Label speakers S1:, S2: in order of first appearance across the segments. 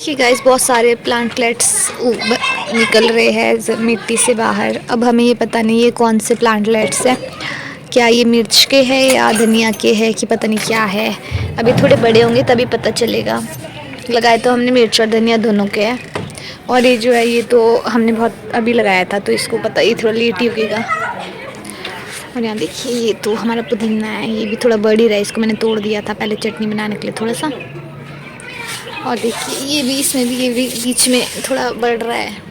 S1: देखिए गाइस, बहुत सारे प्लांटलेट्स निकल रहे हैं मिट्टी से बाहर। अब हमें ये पता नहीं ये कौन से प्लांटलेट्स हैं, क्या ये मिर्च के हैं या धनिया के हैं कि पता नहीं क्या है। अभी थोड़े बड़े होंगे तभी पता चलेगा। लगाए तो हमने मिर्च और धनिया दोनों के हैं। और ये जो है ये तो हमने बहुत अभी लगाया था, तो इसको पता ये थोड़ा लेट ही उगेगा। और यहाँ देखिए ये तो हमारा पुदीना है, ये भी थोड़ा बड़ी रहा है, इसको मैंने तोड़ दिया था पहले चटनी बनाने के लिए थोड़ा सा। और देखिए ये भी, इसमें भी ये भी बीच में थोड़ा बढ़ रहा है।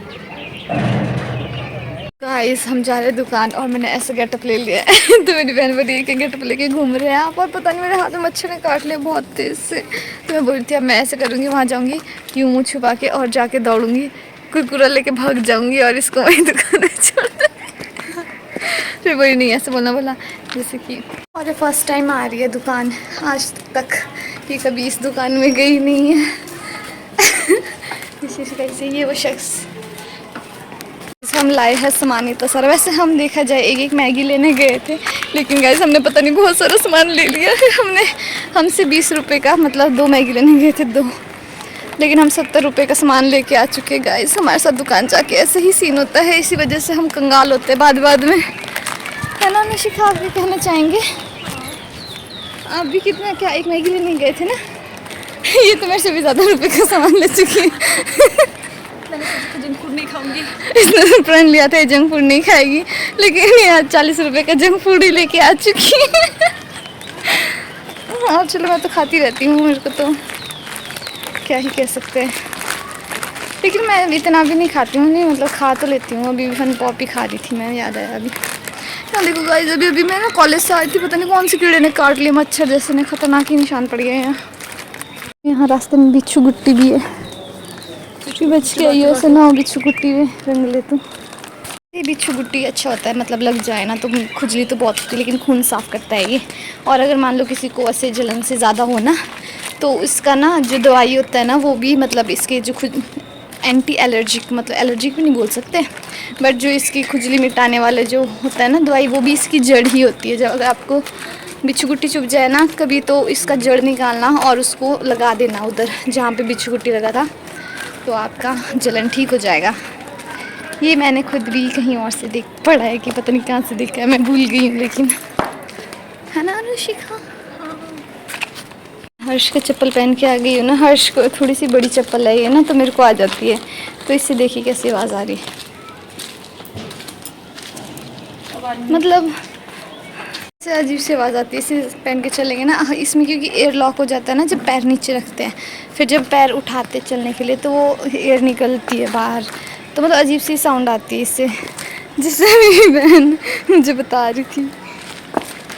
S1: गाइस हम जा रहे हैं दुकान और मैंने ऐसा गेटअप ले लिया है तो मेरी बहन बोली कि गेटअप लेके घूम रहे हैं आप, और पता नहीं मेरे हाथ में मच्छर ने काट लिया बहुत तेज से। तो मैं बोली थी अब मैं ऐसे करूँगी, वहाँ जाऊँगी यूँ मुँह छुपा के और जाके दौड़ूँगी, कुरकुरा लेके भाग जाऊँगी और इसको वहीं दुकान में छोड़ दूँगी। फिर बोली नहीं ऐसे बोला जैसे कि। और फर्स्ट टाइम आ रही है दुकान, आज तक कि कभी इस दुकान में गई नहीं है। कैसे ये वो शख्स हम लाए हैं सामान इतना सारा। वैसे हम देखा जाए एक मैगी लेने गए थे, लेकिन गाइस हमने पता नहीं बहुत सारा सामान ले लिया है। हमसे 20 रुपये का, मतलब 2 मैगी लेने गए थे 2, लेकिन हम 70 रुपये का सामान लेके आ चुके हैं। गाइस हमारे साथ दुकान जाके ऐसे ही सीन होता है, इसी वजह से हम कंगाल होते हैं बाद में, है ना निशिका? आप भी कहना चाहेंगे? आप भी कितना क्या एक मैगी लेने गए थे ना? ये तो मेरे से भी ज़्यादा रुपये का सामान ले चुकी है।
S2: जंक फूड नहीं खाऊंगी।
S1: इसने प्रण लिया था जंक फूड नहीं खाएगी, लेकिन ये 40 रुपये का जंक फूड ही लेके आ चुकी है। हाँ चलो, मैं तो खाती रहती हूँ, मेरे को तो क्या ही कह सकते हैं। लेकिन मैं इतना भी नहीं खाती हूँ, नहीं मतलब खा तो लेती हूँ। अभी फन पॉपी खा रही थी मैं, याद आया अभी। हाँ देखो गाइस, अभी मैं ना कॉलेज से आई थी, पता नहीं कौन से कीड़े ने काट लिए, मच्छर जैसे ने, खतरनाक ही निशान पड़ गए हैं। यहाँ रास्ते में बिच्छू गुट्टी भी है, बच के आइयो से ना बिच्छू गुट्टी में रंग ले तू। ये बिच्छू गुट्टी अच्छा होता है, मतलब लग जाए ना तो खुजली तो बहुत होती है, लेकिन खून साफ़ करता है ये। और अगर मान लो किसी को ऐसे जलन से ज़्यादा हो ना, तो इसका ना जो दवाई होता है ना वो भी, मतलब इसके जो एंटी एलर्जिक, मतलब एलर्जिक भी नहीं बोल सकते, बट जो इसकी खुजली मिटाने वाला जो होता है ना दवाई, वो भी इसकी जड़ ही होती है। जब अगर आपको बिच्छू गुट्टी चुभ जाए ना कभी, तो इसका जड़ निकालना और उसको लगा देना उधर जहाँ पे बिच्छू गुट्टी लगा था, तो आपका जलन ठीक हो जाएगा। ये मैंने खुद भी कहीं और से देख पढ़ा है, कि पता नहीं कहाँ से देखा है, मैं भूल गई हूँ, लेकिन है ना अनुशिका? हर्ष का चप्पल पहन के आ गई हूँ ना। हर्ष को थोड़ी सी बड़ी चप्पल है ये ना, तो मेरे को आ जाती है, तो इससे देखिए कैसी आवाज़ आ रही है, मतलब से अजीब सी आवाज़ आती है। इसे पहन के चलेंगे ना इसमें, क्योंकि एयर लॉक हो जाता है ना जब पैर नीचे रखते हैं, फिर जब पैर उठाते चलने के लिए तो वो एयर निकलती है बाहर, तो मतलब अजीब सी साउंड आती है इससे, जिससे मेरी बहन मुझे बता रही थी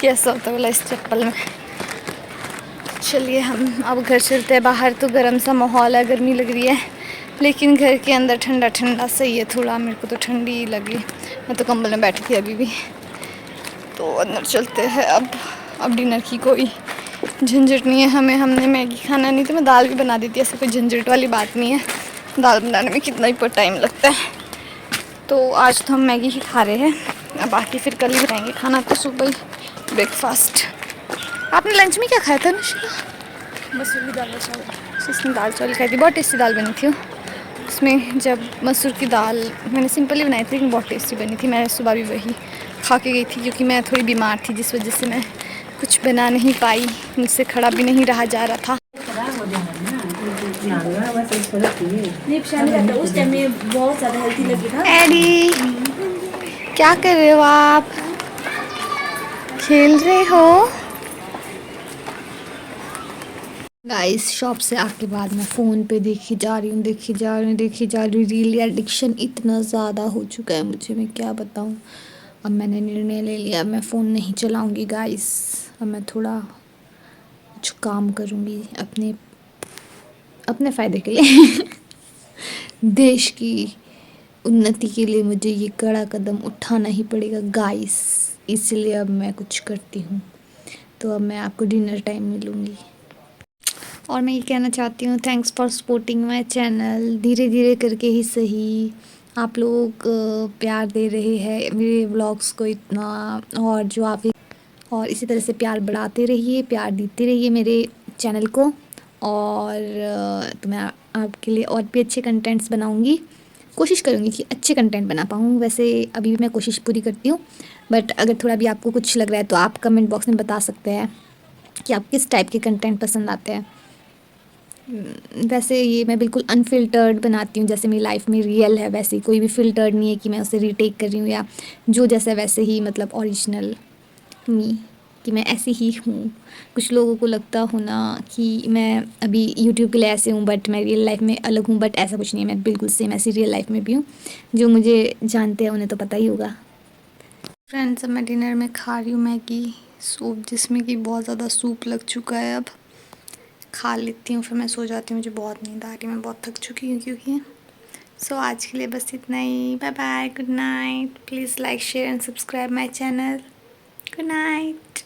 S1: कैसा होता बोला इस चप्पल में। चलिए हम अब घर चलते हैं। बाहर तो गर्म सा माहौल है, गर्मी लग रही है, लेकिन घर के अंदर ठंडा ठंडा सही है थोड़ा। मेरे को तो ठंडी लगी, मैं तो कंबल में बैठी थी अभी भी। तो अंदर चलते हैं अब डिनर की कोई झंझट नहीं है हमें। हमने मैगी खाना नहीं तो मैं दाल भी बना देती, ऐसा कोई झंझट वाली बात नहीं है। दाल बनाने में कितना ही पर टाइम लगता है। तो आज तो हम मैगी ही खा रहे हैं, अब बाकी फिर कल ही बनाएंगे खाना। तो सुबह ही ब्रेकफास्ट। आपने लंच में क्या खाया था अनुष्का?
S2: मसूर की दाल चावल।
S1: इसने दाल चावल खाई थी, बहुत टेस्टी दाल बनी थी। उसमें जब मसूर की दाल मैंने सिंपल ही बनाई थी, लेकिन बहुत टेस्टी बनी थी। मैं सुबह भी वही खा के गई थी, क्योंकि मैं थोड़ी बीमार थी, जिस वजह से मैं कुछ बना नहीं पाई, मुझसे खड़ा भी नहीं रहा जा रहा था।
S2: उस टाइम में बहुत ज़्यादा हेल्थी लगी था।
S1: एडी क्या कर रहे हो आप? खेल रहे हो? गाइस शॉप से आके बाद मैं फ़ोन पे देखी जा रही हूँ। रील एडिक्शन इतना ज़्यादा हो चुका है मुझे, मैं क्या बताऊँ। अब मैंने निर्णय ले लिया, मैं फ़ोन नहीं चलाऊँगी गाइस। अब मैं थोड़ा कुछ काम करूँगी अपने फ़ायदे के लिए। देश की उन्नति के लिए मुझे ये कड़ा कदम उठाना ही पड़ेगा गाइस, इसलिए अब मैं कुछ करती हूँ। तो अब मैं आपको डिनर टाइम मिलूँगी। और मैं ये कहना चाहती हूँ, thanks for supporting my channel. धीरे धीरे करके ही सही आप लोग प्यार दे रहे हैं मेरे व्लॉग्स को इतना, और इसी तरह से प्यार बढ़ाते रहिए, प्यार देते रहिए मेरे चैनल को। और तो मैं आपके लिए और भी अच्छे कंटेंट्स बनाऊँगी। कोशिश करूँगी कि अच्छे कंटेंट बना पाऊँ। वैसे अभी भी मैं कोशिश पूरी करती हूँ, बट अगर थोड़ा भी आपको कुछ लग रहा है तो आप कमेंट बॉक्स में बता सकते हैं कि आप किस टाइप के कंटेंट पसंद आते हैं। वैसे ये मैं बिल्कुल अनफ़िल्टर्ड बनाती हूँ, जैसे मेरी लाइफ में रियल है वैसे ही, कोई भी फ़िल्टर्ड नहीं है कि मैं उसे रीटेक कर रही हूँ या जो जैसा है वैसे ही, मतलब ओरिजिनल मी, कि मैं ऐसी ही हूँ। कुछ लोगों को लगता हो ना कि मैं अभी यूट्यूब के लिए ऐसे हूँ बट मैं रियल लाइफ में अलग हूँ, बट ऐसा कुछ नहीं है, मैं बिल्कुल सेम ऐसी रियल लाइफ में भी हूँ। जो मुझे जानते हैं उन्हें तो पता ही होगा। फ्रेंड्स, अब मैं डिनर में खा रही हूँ मैगी सूप, जिसमें कि बहुत ज़्यादा सूप लग चुका है। अब खा लेती हूँ फिर मैं सो जाती हूँ, मुझे बहुत नींद आ रही है, मैं बहुत थक चुकी हूँ क्योंकि। सो आज के लिए बस इतना ही। Bye bye, good night. Please like share and subscribe my channel. Good night.